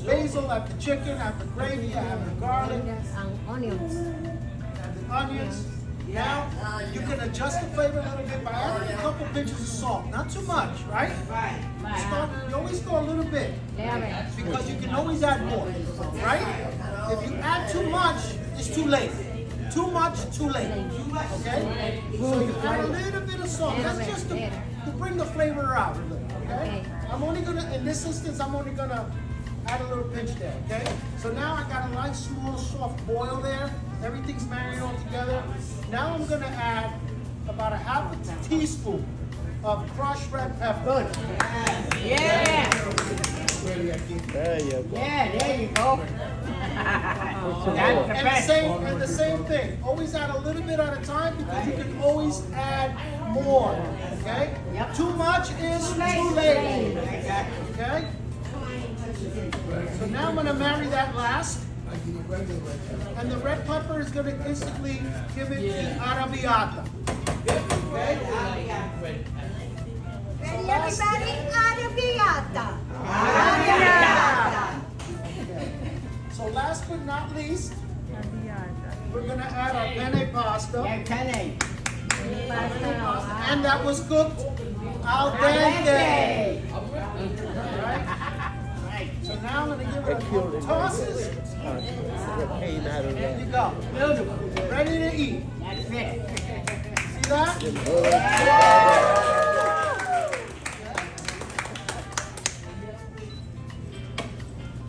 basil, I have the chicken, I have the gravy, I have the garlic, Onions. and the onions. Now, you can adjust the flavor a little bit by adding a couple pinches of salt. Not too much, right? You always throw a little bit because you can always add more, right? If you add too much, it's too late. Too much, too late. Okay? So you add a little bit of salt. That's just to bring the flavor out. Okay? I'm only gonna, in this instance, I'm only gonna add a little pinch there. Okay? So now I got a nice small soft boil there. Everything's marinated all together. Now I'm gonna add about a half a teaspoon of crushed red pepper. Yeah. There you go. Yeah, there you go. And the same thing. Always add a little bit at a time because you can always add more. Okay? Too much is too late. Okay? So now I'm gonna marry that last. And the red pepper is going to instantly give it the arrabbiata. Okay? Ready, everybody? Arrabbiata. Arrabbiata. So last but not least, we're going to add our penne pasta. And that was cooked al dente. Alright? So now I'm going to give it a couple tosses. There you go. Beautiful. Ready to eat. That's it. See that?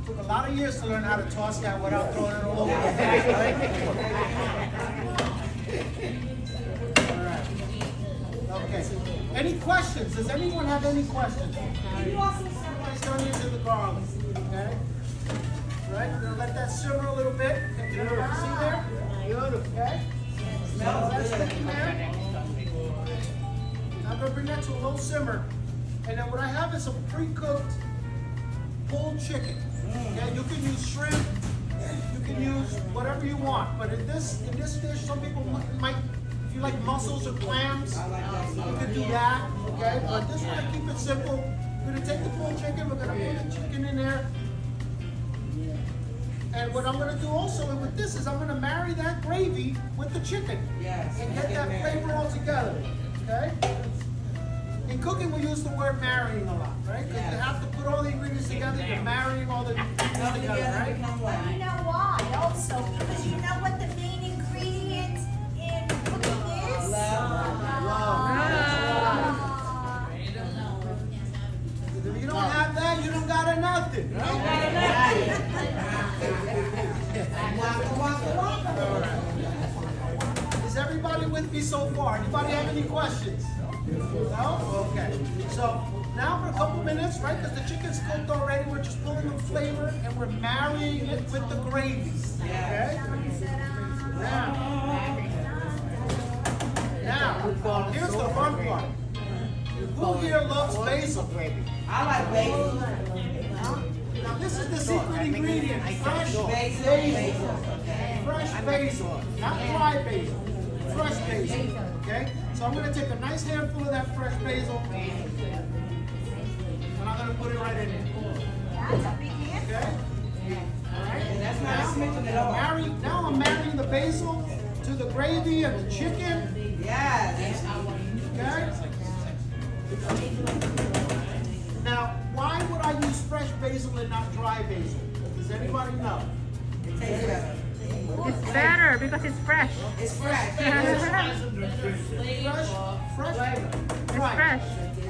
Took a lot of years to learn how to toss that without throwing it all over the place, right? All right. Okay. Any questions? Does anyone have any questions? Somebody's going into the garlic. Okay? Right, we're gonna let that simmer a little bit. See there? Beautiful. Okay? Smells that sticking there. I'm gonna bring that to a low simmer. And then what I have is some pre-cooked pulled chicken. Okay, you can use shrimp, you can use whatever you want. But in this dish, some people might, if you like mussels or clams, you can do that. Okay, but this one I keep it simple. We're gonna take the pulled chicken, we're gonna put the chicken in there. And what I'm going to do also with this is I'm going to marry that gravy with the chicken. Yes. And get that flavor all together. Okay? In cooking, we use the word marrying a lot, right? Because you have to put all the ingredients together. You're marrying all the ingredients together, right? Well, you know why also? Because you know what the main ingredient in cooking is? Love. If you don't have that, you don't got nothing, right? Is everybody with me so far? Anybody have any questions? No? Okay. So now for a couple minutes, right? Because the chicken's cooked already, we're just pulling the flavor and we're marrying it with the gravy. Okay? Now, here's the fun part. Who here loves basil? I like basil. Now this is the secret ingredient, fresh basil. Fresh basil, not dry basil, fresh basil, okay? So I'm gonna take a nice handful of that fresh basil and I'm gonna put it right in there. That's a big handful. Okay? All right? That's not smitten at all. Now I'm marrying the basil to the gravy and the chicken. Yes. Okay? Now, why would I use fresh basil and not dry basil? Does anybody know? It tastes better. It's better because it's fresh. It's fresh. Fresh. It's Right. fresh.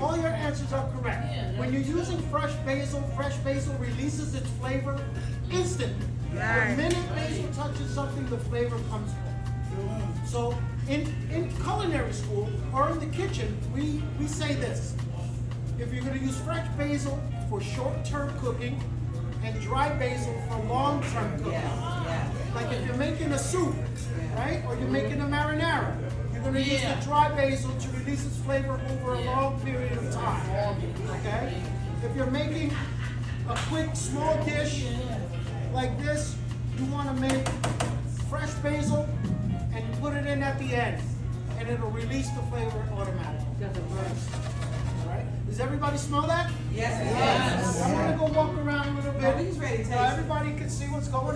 All your answers are correct. When you're using fresh basil releases its flavor instantly. Right. The minute basil touches something, the flavor comes from. So in culinary school or in the kitchen, we say this. If you're going to use fresh basil for short-term cooking and dry basil for long-term cooking. Like if you're making a soup, right? Or you're making a marinara, you're going to use the dry basil to release its flavor over a long period of time. Okay? If you're making a quick, small dish like this, you want to make fresh basil and put it in at the end. And it'll release the flavor automatically. All right? Does everybody smell that? Yes. I'm going to go walk around a little bit. He's ready It so tastes. everybody can see what's going on.